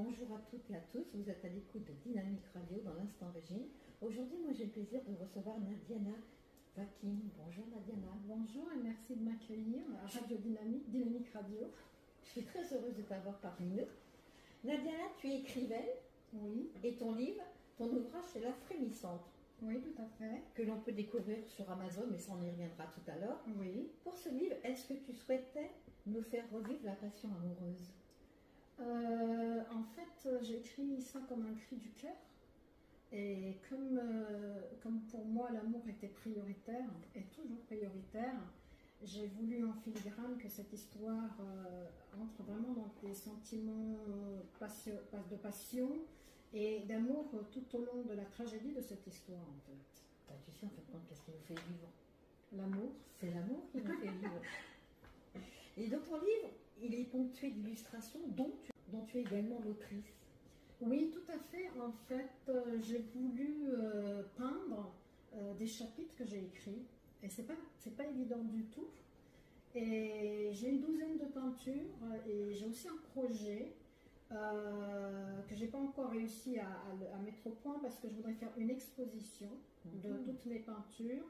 Bonjour à toutes et à tous, vous êtes à l'écoute de Dynamique Radio dans l'Instant Régine. Aujourd'hui, moi j'ai le plaisir de recevoir Nadiana Vakim. Bonjour Nadiana. Bonjour et merci de m'accueillir à Radio Dynamique, Dynamique Radio. Je suis très heureuse de t'avoir parmi nous. Nadiana, tu es écrivaine. Oui. Et ton livre, ton ouvrage, c'est La Frémissante. Oui, tout à fait. Que l'on peut découvrir sur Amazon, mais ça on y reviendra tout à l'heure. Oui. Pour ce livre, est-ce que tu souhaitais nous faire revivre la passion amoureuse? En fait, j'écris ça comme un cri du cœur. Et comme pour moi l'amour était prioritaire, et toujours prioritaire, j'ai voulu en filigrane que cette histoire entre vraiment dans des sentiments de passion et d'amour tout au long de la tragédie de cette histoire en fait. Bah, tu sais en fait qu'est-ce qui nous fait vivre? L'amour. C'est l'amour qui nous fait vivre. Et dans ton livre, il est ponctué d'illustrations dont tu es également l'autrice. Oui, tout à fait. En fait, j'ai voulu peindre des chapitres que j'ai écrits. Et c'est pas évident du tout. Et j'ai une douzaine de peintures et j'ai aussi un projet que j'ai pas encore réussi à mettre au point parce que je voudrais faire une exposition de toutes mes peintures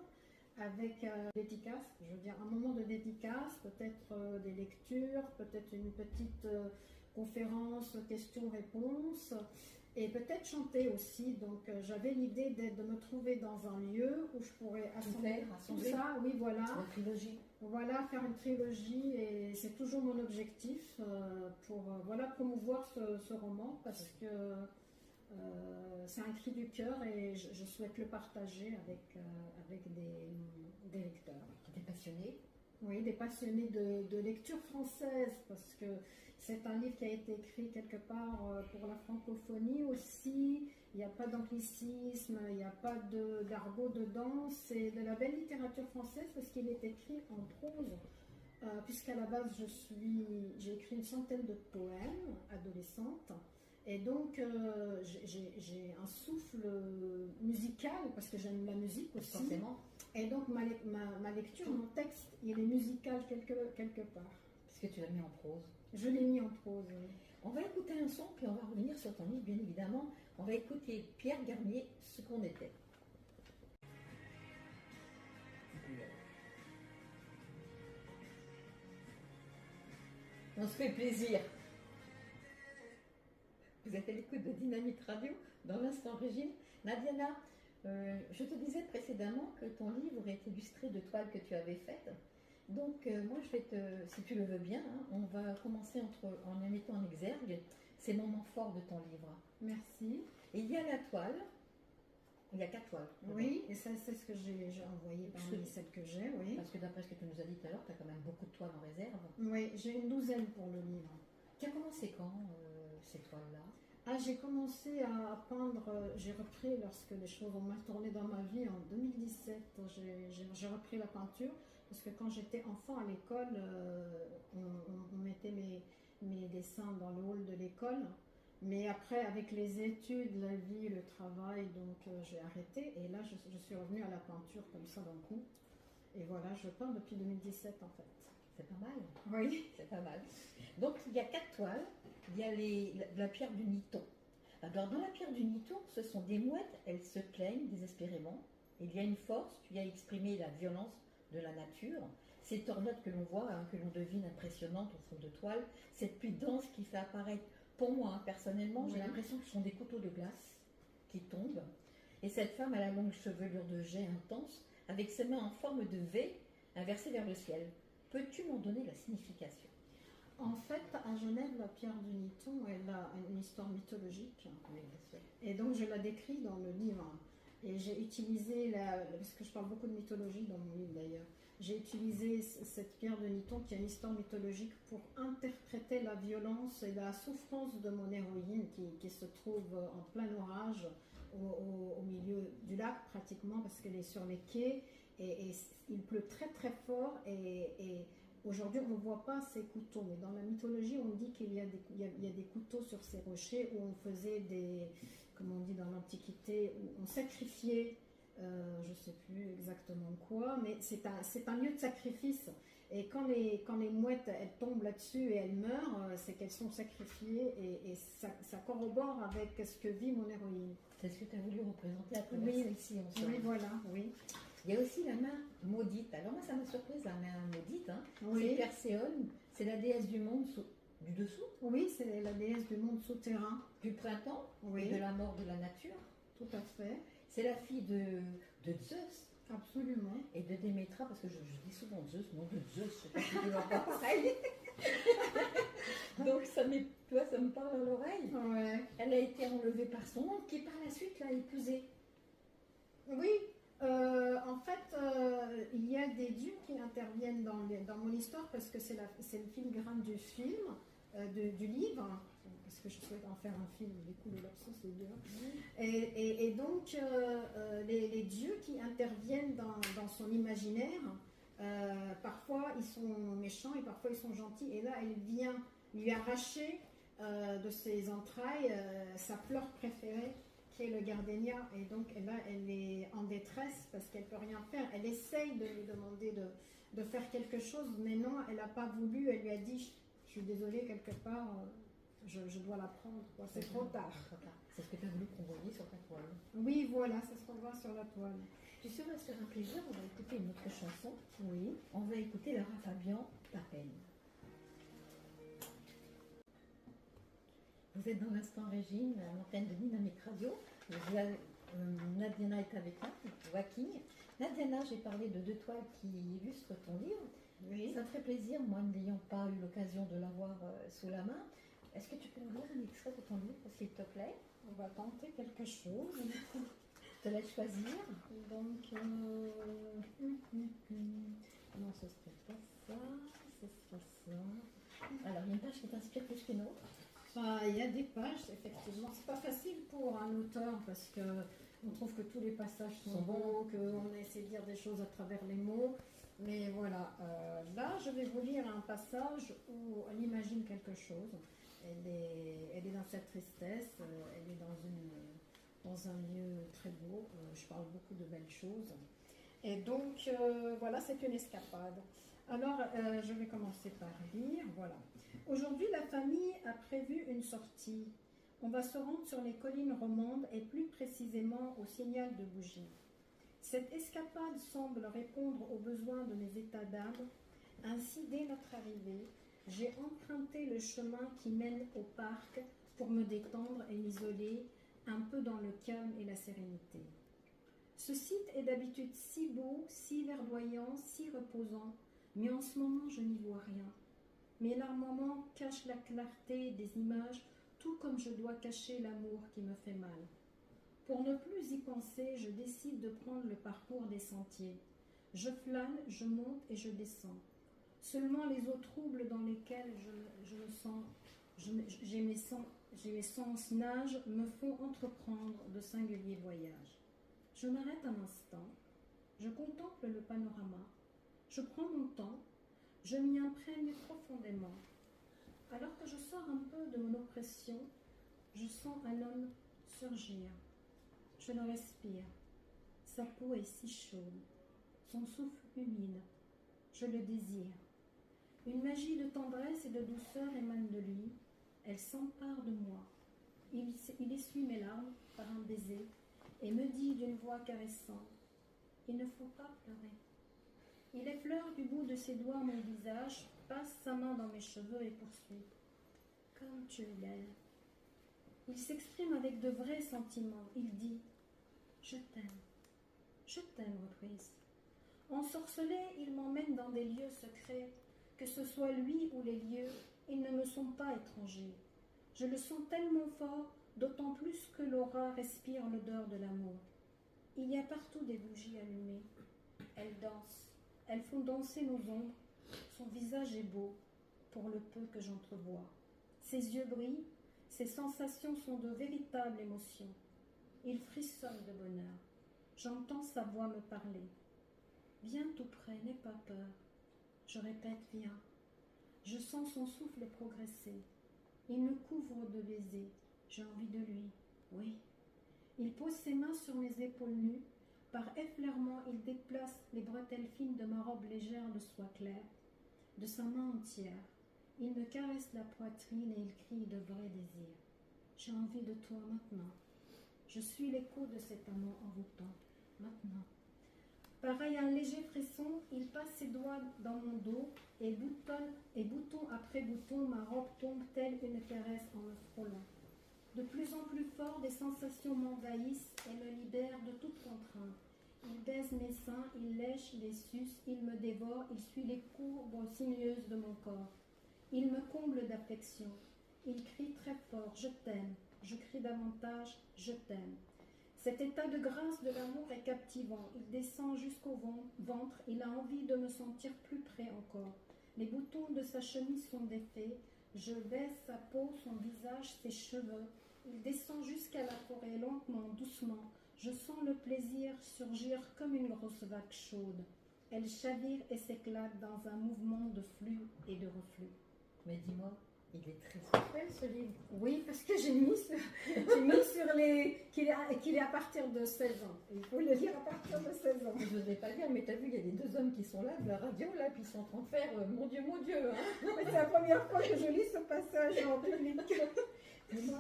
avec dédicace, je veux dire un moment de dédicace, peut-être des lectures, peut-être une petite conférence, questions-réponses, et peut-être chanter aussi. Donc j'avais l'idée de me trouver dans un lieu où je pourrais assembler tout ça. Oui, voilà. Une trilogie. Voilà, faire une trilogie, et c'est toujours mon objectif pour voilà, promouvoir ce roman parce que c'est un cri du cœur et je souhaite le partager avec des lecteurs. Des passionnés? Oui, des passionnés de lecture française, parce que c'est un livre qui a été écrit quelque part pour la francophonie aussi. Il n'y a pas d'anglicisme, il n'y a pas d'argot dedans. C'est de la belle littérature française parce qu'il est écrit en prose. Puisqu'à la base, j'ai écrit une centaine de poèmes adolescentes. Et donc, j'ai un souffle musical, parce que j'aime la musique aussi. Forcément. Et donc, ma lecture, mon texte, il est musical quelque part. Parce que tu l'as mis en prose. Je l'ai mis en prose, oui. On va écouter un son, puis on va revenir sur ton livre, bien évidemment. On va écouter Pierre Garnier, Ce qu'on était. On se fait plaisir. Vous êtes à l'écoute de Dynamique Radio, dans l'Instant Régine. Nadiana, je te disais précédemment que ton livre est illustré de toiles que tu avais faites. Donc, moi, je vais si tu le veux bien, hein, on va commencer en mettant en exergue ces moments forts de ton livre. Merci. Et il y a la toile, il y a 4 toiles. Oui, et ça, c'est ce que j'ai envoyé parmi celles que j'ai, oui. Parce que d'après ce que tu nous as dit tout à l'heure, tu as quand même beaucoup de toiles en réserve. Oui, j'ai une douzaine pour le livre. Tu as commencé quand, ces toiles-là? J'ai commencé à peindre, j'ai repris lorsque les choses ont mal tourné dans ma vie en 2017. J'ai repris la peinture parce que quand j'étais enfant à l'école, on mettait mes dessins dans le hall de l'école. Mais après, avec les études, la vie, le travail, donc j'ai arrêté. Et là, je suis revenue à la peinture comme ça d'un coup. Et voilà, je peins depuis 2017 en fait. C'est pas mal. Oui. C'est pas mal. Donc, il y a 4 toiles. Il y a la pierre du Niton. Alors, dans la pierre du Niton, ce sont des mouettes. Elles se plaignent désespérément. Il y a une force. Tu as exprimé la violence de la nature. Ces tornades que l'on voit, hein, que l'on devine impressionnantes au fond de toile. Cette pluie dense qui fait apparaître, pour moi, hein, personnellement, j'ai l'impression que ce sont des couteaux de glace qui tombent. Et cette femme a la longue chevelure de jet intense, avec ses mains en forme de V, inversées vers le ciel. Peux-tu m'en donner la signification? En fait, à Genève, la pierre du Niton, elle a une histoire mythologique. Oui, bien sûr. Et donc, je la décris dans le livre. Et j'ai utilisé, parce que je parle beaucoup de mythologie dans mon livre d'ailleurs, j'ai utilisé cette pierre de Niton qui a une histoire mythologique pour interpréter la violence et la souffrance de mon héroïne qui se trouve en plein orage au milieu du lac pratiquement, parce qu'elle est sur les quais. Et il pleut très très fort et aujourd'hui on ne voit pas ces couteaux, mais dans la mythologie on dit qu'il y a des couteaux sur ces rochers où on faisait comme on dit dans l'Antiquité, où on sacrifiait, je ne sais plus exactement quoi, mais c'est un lieu de sacrifice. Et quand les mouettes, elles tombent là-dessus et elles meurent, c'est qu'elles sont sacrifiées et ça corrobore avec ce que vit mon héroïne. C'est ce que tu as voulu représenter à travers Oui, celle-ci, on sent. oui, voilà, oui. Il y a aussi la main maudite. Alors moi, ça m'a surprise, la main maudite. Hein. Oui. C'est Perséone, c'est la déesse du monde du dessous, Oui, c'est la déesse du monde souterrain. du printemps, Oui. et de la mort de la nature. Tout à fait. C'est la fille de Zeus Absolument. et de Démétra, parce que je dis souvent Zeus, non de Zeus, je sais pas si tu l'entends pareil. Donc ça me parle à l'oreille. Ouais. Elle a été enlevée par son oncle qui par la suite l'a épousée. Oui, en fait, il y a des dieux qui interviennent dans mon histoire parce que c'est le filigrane du film, du livre, parce que je souhaite en faire un film, du coup le lapsus c'est dur. Et donc, les dieux qui interviennent dans son imaginaire, parfois ils sont méchants et parfois ils sont gentils, et là elle vient lui arracher de ses entrailles sa fleur préférée, qui est le gardénia, et donc là elle est en détresse parce qu'elle peut rien faire. Elle essaye de lui demander de faire quelque chose, mais non, elle n'a pas voulu. Elle lui a dit je suis désolée, quelque part je dois la prendre, c'est trop tard. C'est ce que tu as voulu qu'on voyait sur ta toile. Oui, voilà, c'est ce qu'on voit sur la toile. Tu sais, on va se faire un plaisir, on va écouter une autre chanson. Oui. On va écouter Lara Fabian, Ta peine. Vous êtes dans l'instant Régine, à l'antenne de Dynamique Radio. Nadiana est avec nous, Waking. Nadiana, j'ai parlé de 2 toiles qui illustrent ton livre. Oui. Ça me ferait plaisir, moi n'ayant pas eu l'occasion de l'avoir sous la main. Est-ce que tu peux nous lire un extrait de ton livre, s'il te plaît? On va tenter quelque chose. Je te laisse choisir. Donc, non, ce serait pas ça, ce serait ça. Alors, il y a une page qui t'inspire plus qu'une autre. Enfin, il y a des pages, effectivement. C'est pas facile pour un auteur parce que on trouve que tous les passages sont bons, qu'on essaie de dire des choses à travers les mots. Mais voilà, là, je vais vous lire un passage où elle imagine quelque chose. Elle est dans sa tristesse, elle est dans un lieu très beau. Je parle beaucoup de belles choses. Et donc, voilà, c'est une escapade. Alors, je vais commencer par lire. Voilà. Aujourd'hui, la famille a prévu une sortie. On va se rendre sur les collines romandes et plus précisément au signal de bougie. Cette escapade semble répondre aux besoins de mes états d'âme. Ainsi, dès notre arrivée, j'ai emprunté le chemin qui mène au parc pour me détendre et m'isoler un peu dans le calme et la sérénité. Ce site est d'habitude si beau, si verdoyant, si reposant, mais en ce moment je n'y vois rien. Mes larmements cachent la clarté des images, tout comme je dois cacher l'amour qui me fait mal. Pour ne plus y penser, je décide de prendre le parcours des sentiers. Je flâne, je monte et je descends. Seulement les eaux troubles dans lesquelles j'ai mes sens nagent me font entreprendre de singuliers voyages. Je m'arrête un instant, je contemple le panorama, je prends mon temps, je m'y imprègne profondément. Alors que je sors un peu de mon oppression, je sens un homme surgir. Je le respire. Sa peau est si chaude, son souffle humide. Je le désire. Une magie de tendresse et de douceur émane de lui. Elle s'empare de moi. Il essuie mes larmes par un baiser et me dit d'une voix caressante: il ne faut pas pleurer. Il effleure du bout de ses doigts mon visage, passe sa main dans mes cheveux et poursuit: comme tu es belle. Il s'exprime avec de vrais sentiments. Il dit: je t'aime, reprise. Ensorcelé, il m'emmène dans des lieux secrets. Que ce soit lui ou les lieux, ils ne me sont pas étrangers. Je le sens tellement fort, d'autant plus que l'aura respire l'odeur de l'amour. Il y a partout des bougies allumées. Elles dansent, elles font danser nos ombres. Son visage est beau, pour le peu que j'entrevois. Ses yeux brillent, ses sensations sont de véritables émotions. Il frissonne de bonheur. J'entends sa voix me parler. Viens tout près, n'aie pas peur. Je répète, viens. Je sens son souffle progresser. Il me couvre de baisers. J'ai envie de lui. Oui. Il pose ses mains sur mes épaules nues. Par effleurement, il déplace les bretelles fines de ma robe légère de soie claire. de sa main entière. Il me caresse la poitrine et il crie de vrais désirs. J'ai envie de toi maintenant. Je suis l'écho de cet amour envoûtant. Maintenant. Pareil à un léger frisson, il passe ses doigts dans mon dos et bouton après bouton, ma robe tombe telle une caresse en me frôlant. De plus en plus fort, des sensations m'envahissent et me libèrent de toute contrainte. Il baise mes seins, il lèche, les suce, il me dévore, il suit les courbes sinueuses de mon corps. Il me comble d'affection. Il crie très fort, je t'aime. Je crie davantage, je t'aime. Cet état de grâce de l'amour est captivant. Il descend jusqu'au ventre. Il a envie de me sentir plus près encore. Les boutons de sa chemise sont défaits. Je baisse sa peau, son visage, ses cheveux. Il descend jusqu'à la forêt, lentement, doucement. Je sens le plaisir surgir comme une grosse vague chaude. Elle chavire et s'éclate dans un mouvement de flux et de reflux. Mais dis-moi, il est très actuel ce livre. Oui, parce que j'ai mis sur les qu'il est à partir de 16 ans. Il faut le lire à partir de 16 ans. Je n'osais pas dire, mais t'as vu, il y a les deux hommes qui sont là, de la radio, là, puis ils sont en train de faire mon Dieu, hein. Mais c'est la première fois que je lis ce passage en public. Dis-moi,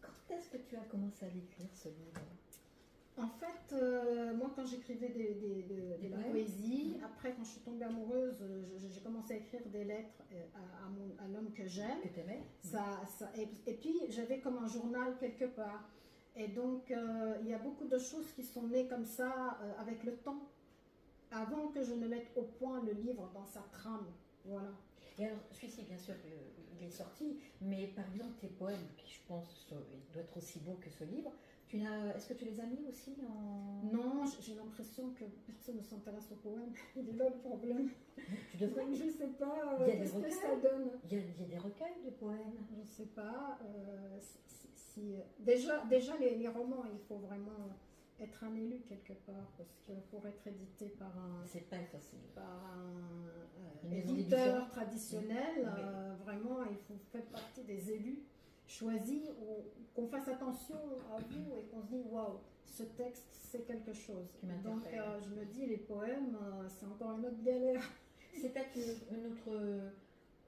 quand est-ce que tu as commencé à l'écrire ce livre? En fait, moi quand j'écrivais de la poésie, après quand je suis tombée amoureuse, j'ai commencé à écrire des lettres à l'homme que j'aime. Que t'aimais. Et puis j'avais comme un journal quelque part. Et donc il y a beaucoup de choses qui sont nées comme ça avec le temps, avant que je ne mette au point le livre dans sa trame. Voilà. Et alors, celui-ci, bien sûr, il est sorti, mais par exemple, tes poèmes, qui je pense doivent être aussi beaux que ce livre, est-ce que tu les as mis aussi en... Non, j'ai l'impression que personne ne s'intéresse aux poèmes. Il est là le problème. Tu devrais... Je ne sais pas qu'est-ce que ça donne. Il y a des recueils de poèmes. Je ne sais pas. Déjà les romans, il faut vraiment être un élu quelque part, parce que pour être édité par un... C'est pas facile. Par un Une éditeur traditionnel, Oui. vraiment, il faut faire partie des élus choisis, qu'on fasse attention à vous et qu'on se dise waouh, ce texte c'est quelque chose. Donc je me dis les poèmes, c'est encore une autre galère. C'est peut-être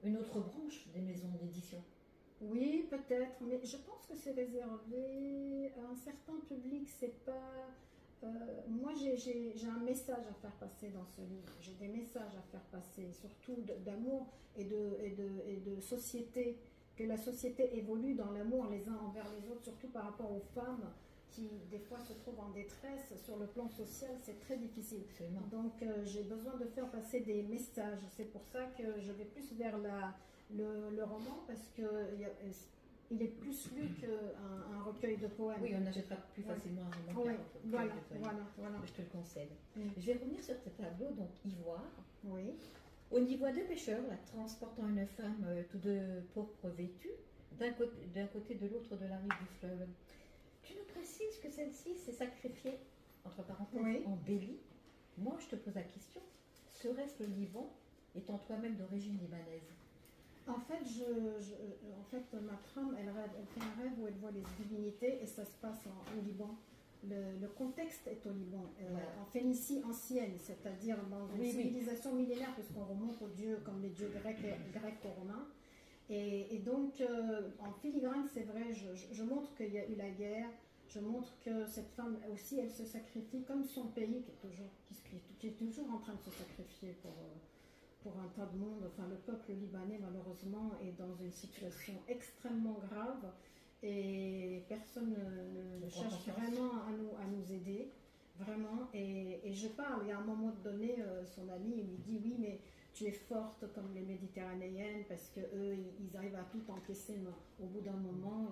une autre branche des maisons d'édition. Oui, peut-être, mais je pense que c'est réservé à un certain public. C'est pas. Moi, j'ai un message à faire passer dans ce livre. J'ai des messages à faire passer, surtout d'amour et de société. Que la société évolue dans l'amour les uns envers les autres, surtout par rapport aux femmes qui, des fois, se trouvent en détresse. Sur le plan social, c'est très difficile. Absolument. Donc, j'ai besoin de faire passer des messages. C'est pour ça que je vais plus vers le roman, parce qu'il est plus lu qu'un recueil de poèmes. Oui, on achètera plus facilement un roman. Oui, voilà. Je te le concède. Je vais revenir sur tes tableaux, donc Ivoire. Oui. On y voit deux pêcheurs, là, transportant une femme tous deux pourpre vêtue, d'un côté de l'autre de la rive du fleuve. Tu nous précises que celle-ci s'est sacrifiée, entre parenthèses, en Béli. Moi, je te pose la question, serait-ce le Liban, étant toi-même d'origine libanaise? En fait, ma trame, elle fait un rêve où elle voit les divinités et ça se passe au Liban. Le contexte est au Liban, en Phénicie ancienne, c'est-à-dire dans une civilisation millénaire, puisqu'on remonte aux dieux comme les dieux grecs ou romains. Et donc, en filigrane, c'est vrai, je montre qu'il y a eu la guerre, je montre que cette femme aussi, elle se sacrifie comme son pays, qui est toujours en train de se sacrifier pour un tas de monde. Enfin, le peuple libanais, malheureusement, est dans une situation extrêmement grave. Et personne ne cherche vraiment à nous aider, vraiment. Et je parle, et à un moment donné, son ami il lui dit oui, mais tu es forte comme les Méditerranéennes, parce qu'eux, ils arrivent à tout encaisser, mais au bout d'un moment,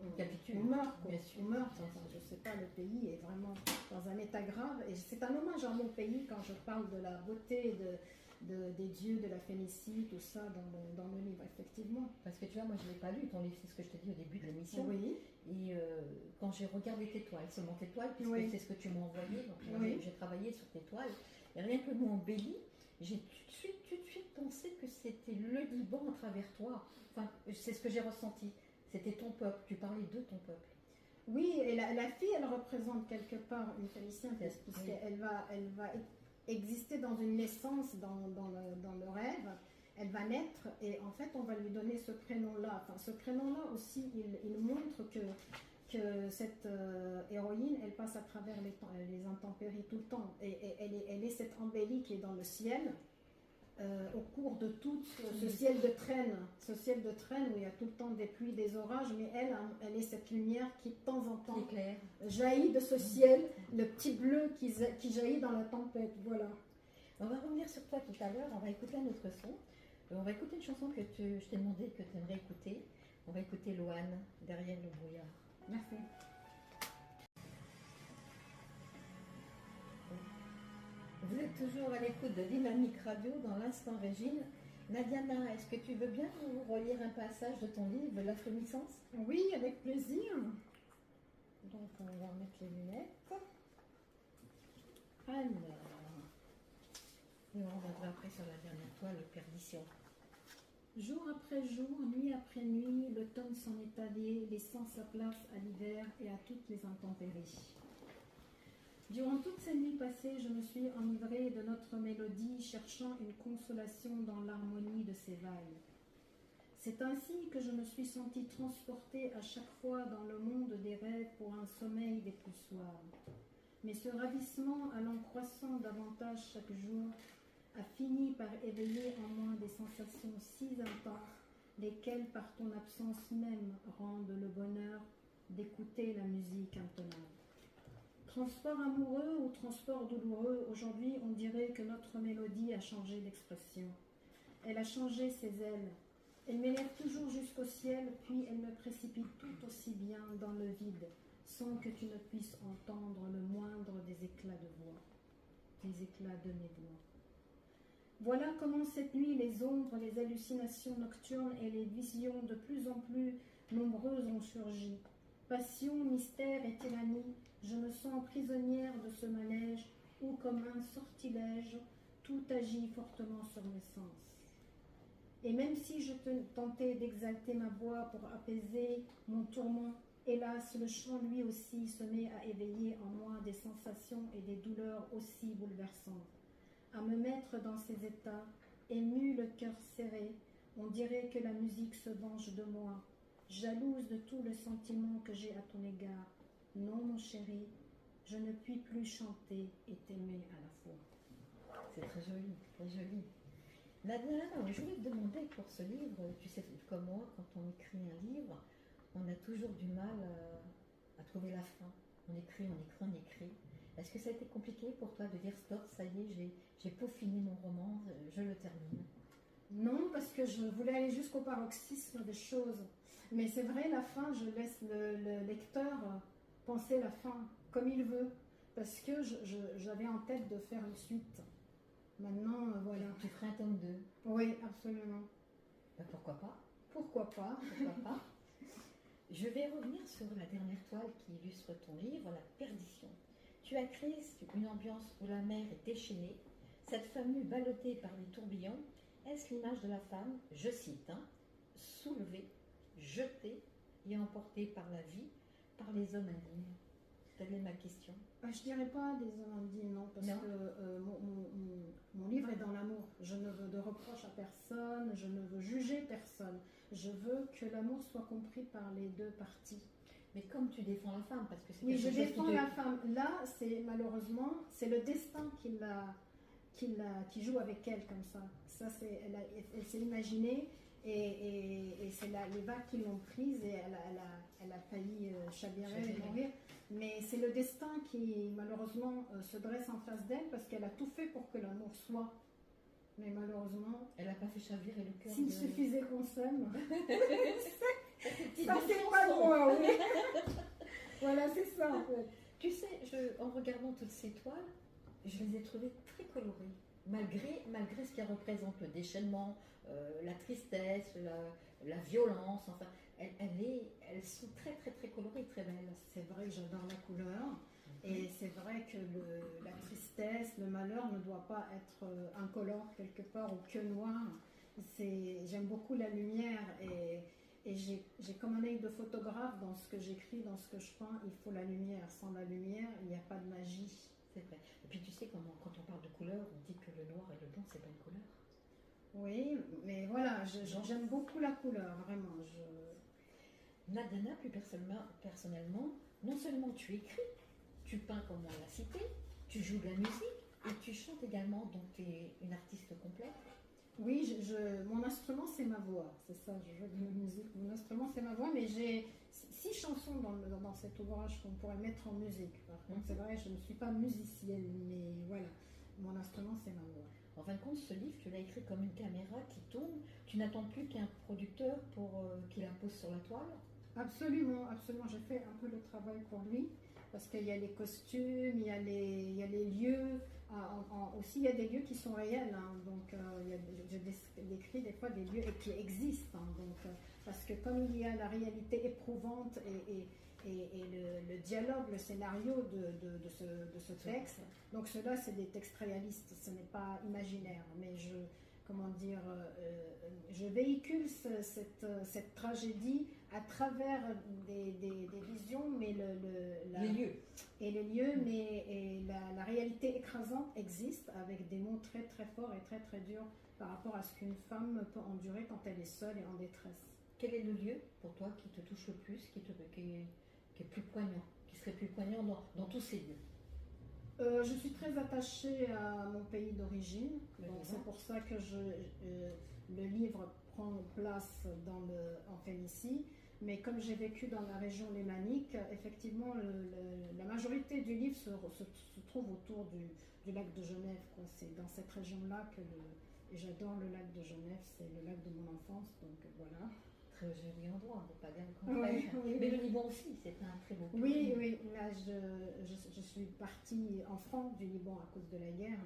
on meurt. On meurt. Enfin, je ne sais pas, le pays est vraiment dans un état grave. Et c'est un hommage à mon pays quand je parle de la beauté des dieux, de la Phénicie, tout ça dans le livre, effectivement. Parce que tu vois, moi je ne l'ai pas lu, ton livre, c'est ce que je te dis au début de l'émission. Oui. Et quand j'ai regardé tes toiles, seulement tes toiles, puisque c'est ce que tu m'as envoyé, donc j'ai travaillé sur tes toiles, et rien que le mot embelli, j'ai tout de suite pensé que c'était le Liban à travers toi. Enfin, c'est ce que j'ai ressenti. C'était ton peuple, tu parlais de ton peuple. Oui, et la fille, elle représente quelque part une Phénicienne, puisqu'elle va exister dans une naissance, dans le rêve. Elle va naître et en fait, on va lui donner ce prénom-là. Enfin, ce prénom-là aussi, il montre que cette héroïne, elle passe à travers les intempéries tout le temps. Et elle est cette embellie qui est dans le ciel, au cours de tout ce ciel de traîne où il y a tout le temps des pluies, des orages, mais elle est cette lumière qui de temps en temps jaillit de ce ciel, le petit bleu qui jaillit dans la tempête. Voilà. On va revenir sur toi tout à l'heure, on va écouter un autre son. On va écouter une chanson que je t'ai demandé que tu aimerais écouter. On va écouter Loane, Derrière le brouillard. Merci. Vous êtes toujours à l'écoute de Dynamique Radio dans l'instant Régine. Nadiana, est-ce que tu veux bien nous relire un passage de ton livre, La Frémissance? Oui, avec plaisir. Donc on va remettre les lunettes. Alors, et on reviendra après sur la dernière toile, Perdition. Jour après jour, nuit après nuit, l'automne s'en est allé, laissant sa place à l'hiver et à toutes les intempéries. Durant toutes ces nuits passées, je me suis enivrée de notre mélodie, cherchant une consolation dans l'harmonie de ses vagues. C'est ainsi que je me suis sentie transportée à chaque fois dans le monde des rêves pour un sommeil des plus suaves. Mais ce ravissement, allant croissant davantage chaque jour, a fini par éveiller en moi des sensations si intenses, lesquelles par ton absence même rendent le bonheur d'écouter la musique intenable. Transport amoureux ou transport douloureux, aujourd'hui on dirait que notre mélodie a changé d'expression. Elle a changé ses ailes. Elle m'élève toujours jusqu'au ciel, puis elle me précipite tout aussi bien dans le vide, sans que tu ne puisses entendre le moindre des éclats de voix, des éclats de mes voix. Voilà comment cette nuit les ombres, les hallucinations nocturnes et les visions de plus en plus nombreuses ont surgi. Passion, mystère et tyrannie, je me sens prisonnière de ce manège où, comme un sortilège, tout agit fortement sur mes sens. Et même si je tentais d'exalter ma voix pour apaiser mon tourment, hélas, le chant lui aussi se met à éveiller en moi des sensations et des douleurs aussi bouleversantes. À me mettre dans ces états, ému le cœur serré, on dirait que la musique se venge de moi, jalouse de tout le sentiment que j'ai à ton égard. Non, mon chéri, je ne puis plus chanter et t'aimer à la fois. C'est très joli, très joli. Nadia, je voulais te demander pour ce livre, tu sais comme moi, quand on écrit un livre, on a toujours du mal à trouver la fin. On écrit, on écrit, on écrit. Est-ce que ça a été compliqué pour toi de dire stop, ça y est, j'ai peaufiné mon roman, je le termine? Non, parce que je voulais aller jusqu'au paroxysme des choses. Mais c'est vrai, la fin, je laisse le lecteur penser la fin comme il veut. Parce que j'avais en tête de faire une suite. Maintenant, voilà. Tu ferais un tome 2? Oui, absolument. Ben, pourquoi pas? Pourquoi pas? Pourquoi pas? Je vais revenir sur la dernière toile qui illustre ton livre, La Perdition. Tu as créé une ambiance où la mer est déchaînée, cette femme nue ballottée par les tourbillons. Est-ce l'image de la femme, je cite, soulevée, jetée et emportée par la vie, par les hommes indignes? Telle est ma question. Je dirais pas des hommes indignes, non, parce que mon livre est dans l'amour. Je ne veux de reproches à personne, je ne veux juger personne. Je veux que l'amour soit compris par les deux parties. Mais comme tu défends la femme, parce que c'est oui, je défends la femme. Là, c'est malheureusement, c'est le destin qui joue avec elle comme ça. Ça, elle s'est imaginée et c'est les vagues qui l'ont prise et elle a failli chavirer et mourir. Mais c'est le destin qui, malheureusement, se dresse en face d'elle parce qu'elle a tout fait pour que l'amour soit. Mais malheureusement... Elle n'a pas fait chavirer le cœur. S'il suffisait qu'on s'aime. Ça, c'est pas moi, oui. Voilà, c'est ça, en fait. Tu sais, en regardant toutes ces toiles, je les ai trouvées très colorées. Malgré ce qu'elles représentent, le déchaînement, la tristesse, la violence, enfin... Elles sont très très très colorées, très belles. C'est vrai que j'adore la couleur et c'est vrai que la tristesse, le malheur ne doit pas être incolore quelque part ou que noir. J'aime beaucoup la lumière et j'ai comme un œil de photographe dans ce que j'écris, dans ce que je peins. Il faut la lumière. Sans la lumière, il n'y a pas de magie. C'est vrai. Et puis tu sais, quand on parle de couleur, on dit que le noir et le blanc, c'est pas une couleur. Oui, mais voilà, j'aime beaucoup la couleur, vraiment. Nadana, plus personnellement, non seulement tu écris, tu peins comme on l'a cité, tu joues de la musique et tu chantes également, donc tu es une artiste complète. Oui, mon instrument c'est ma voix, c'est ça, je joue de la musique. Mon instrument c'est ma voix, mais j'ai 6 chansons dans cet ouvrage qu'on pourrait mettre en musique. Par contre, c'est vrai, je ne suis pas musicienne, mais voilà, mon instrument c'est ma voix. En fin de compte, ce livre, tu l'as écrit comme une caméra qui tourne. Tu n'attends plus qu'un producteur pour qu'il impose sur la toile. Absolument, absolument. J'ai fait un peu le travail pour lui parce qu'il y a les costumes, il y a les lieux. Aussi, il y a des lieux qui sont réels. Hein, donc, je décris des fois des lieux qui existent. Hein, donc, parce que comme il y a la réalité éprouvante et le dialogue, le scénario de ce texte, donc cela, c'est des textes réalistes. Ce n'est pas imaginaire, mais je véhicule cette tragédie à travers des visions, mais les lieux. Et les lieux, mais la réalité écrasante existe avec des mots très très forts et très très durs par rapport à ce qu'une femme peut endurer quand elle est seule et en détresse. Quel est le lieu pour toi qui te touche le plus, qui est plus poignant, qui serait plus poignant dans tous ces lieux? Je suis très attachée à mon pays d'origine, donc c'est pour ça que le livre prend place en Félicie. Mais comme j'ai vécu dans la région lémanique, effectivement, la majorité du livre se trouve autour du lac de Genève. C'est dans cette région-là et j'adore le lac de Genève, c'est le lac de mon enfance, donc voilà. Très joli endroit, on ne peut pas dire le contraire. Oui, mais le Liban aussi, c'est un très beau pays. Oui, oui, là je suis partie en France du Liban à cause de la guerre.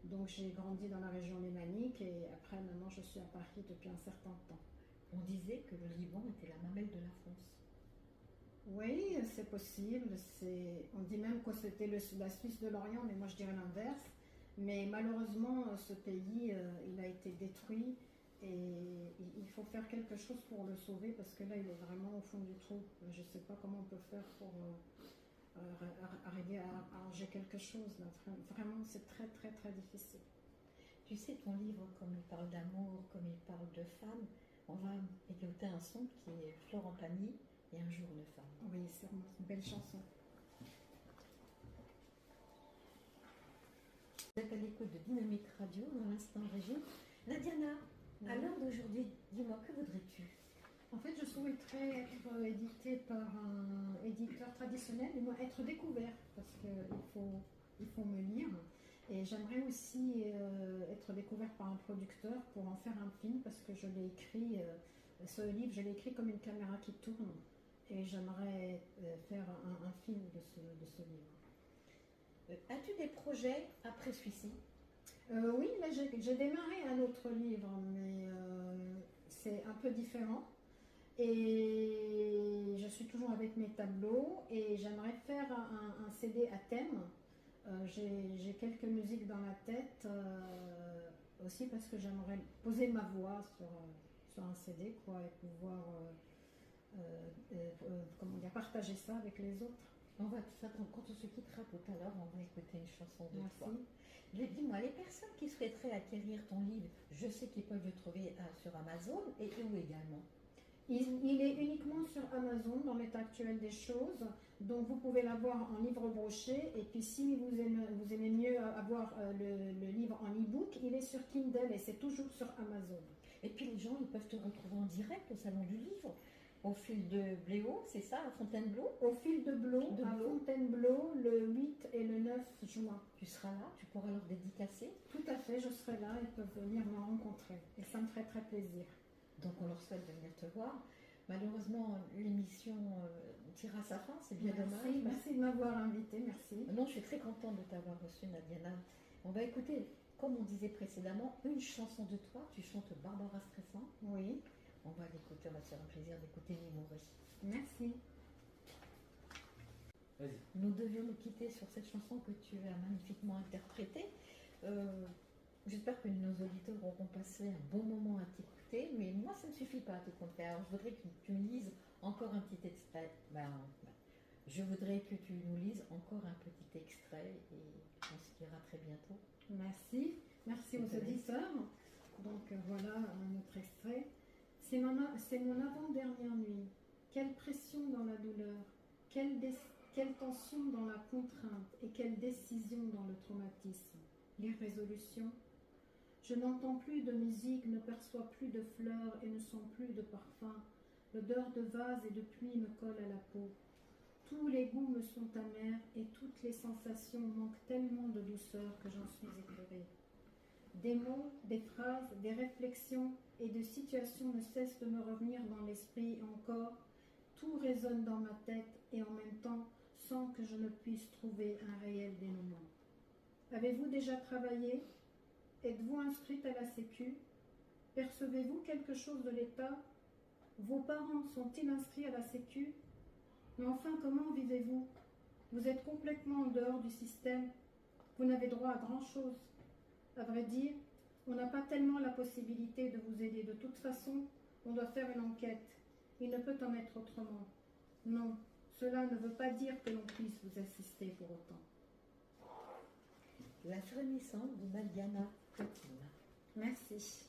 Donc j'ai grandi dans la région lémanique et après maintenant je suis à Paris depuis un certain temps. On disait que le Liban était la mamelle de la France. Oui, c'est possible. On dit même que c'était la Suisse de l'Orient, mais moi je dirais l'inverse. Mais malheureusement, ce pays, il a été détruit et il faut faire quelque chose pour le sauver parce que là, il est vraiment au fond du trou. Je ne sais pas comment on peut faire pour arriver à arranger quelque chose. Là. Vraiment, c'est très, très, très difficile. Tu sais, ton livre, comme il parle d'amour, comme il parle de femmes, on va écouter un son qui est Florent Pagny et Un jour une femme. Oui, c'est une belle chanson. Vous êtes à l'écoute de Dynamique Radio dans l'instant Régine. Nadiana, à l'heure d'aujourd'hui, dis-moi, que voudrais-tu? En fait, je souhaiterais être éditée par un éditeur traditionnel, et moi être découvert, parce qu'il faut me lire. Et j'aimerais aussi être découverte par un producteur pour en faire un film, parce que je l'ai écrit, ce livre, je l'ai écrit comme une caméra qui tourne. Et j'aimerais faire un film de ce livre. As-tu des projets après celui-ci? Oui, là j'ai démarré un autre livre, mais c'est un peu différent. Et je suis toujours avec mes tableaux et j'aimerais faire un CD à thème. J'ai quelques musiques dans la tête aussi parce que j'aimerais poser ma voix sur un CD quoi, et pouvoir partager ça avec les autres. On va faire quand on se quittera tout à l'heure, on va écouter une chanson de toi. Merci. Dis-moi, les personnes qui souhaiteraient acquérir ton livre, je sais qu'ils peuvent le trouver sur Amazon et où également? Il est uniquement sur Amazon dans l'état actuel des choses, donc vous pouvez l'avoir en livre broché et puis si vous aimez mieux avoir le livre en e-book, il est sur Kindle et c'est toujours sur Amazon. Et puis les gens, ils peuvent te retrouver en direct au Salon du Livre, au Fil de Bléau, c'est ça, à Fontainebleau? Au Fil de Bléau, à Fontainebleau, le 8 et le 9 juin. Tu seras là, tu pourras leur dédicacer? Tout à fait, je serai là, ils peuvent venir me rencontrer et ça me ferait très plaisir. Donc on leur souhaite de venir te voir. Malheureusement, l'émission tire à sa fin, c'est bien dommage. Merci de m'avoir invité, merci. Non, je suis très contente de t'avoir reçue, Nadiana. On va écouter, comme on disait précédemment, une chanson de toi. Tu chantes Barbara Streisand. Oui. On va l'écouter, on va se faire un plaisir d'écouter Mimouri. Merci. Vas-y. Nous devions nous quitter sur cette chanson que tu as magnifiquement interprétée. J'espère que nos auditeurs auront passé un bon moment à t'écouter, mais moi ça ne suffit pas à tout compte faire. Alors, je voudrais que tu me lises encore un petit extrait. Je voudrais que tu nous lises encore un petit extrait et on se dira très bientôt. Merci. Merci aux auditeurs. Donc voilà un autre extrait. C'est mon avant-dernière nuit. Quelle pression dans la douleur, quelle tension dans la contrainte et quelle décision dans le traumatisme. L'irrésolution. Je n'entends plus de musique, ne perçois plus de fleurs et ne sens plus de parfum. L'odeur de vase et de pluie me colle à la peau. Tous les goûts me sont amers et toutes les sensations manquent tellement de douceur que j'en suis éclairée. Des mots, des phrases, des réflexions et de situations ne cessent de me revenir dans l'esprit et encore, tout résonne dans ma tête et en même temps sans que je ne puisse trouver un réel dénouement. Avez-vous déjà travaillé? Êtes-vous inscrite à la Sécu? Percevez-vous quelque chose de l'État? Vos parents sont-ils inscrits à la Sécu? Mais enfin, comment vivez-vous? Vous êtes complètement en dehors du système. Vous n'avez droit à grand-chose. À vrai dire, on n'a pas tellement la possibilité de vous aider. De toute façon, on doit faire une enquête. Il ne peut en être autrement. Non, cela ne veut pas dire que l'on puisse vous assister pour autant. La renaissance de Madiana Cotine. Merci.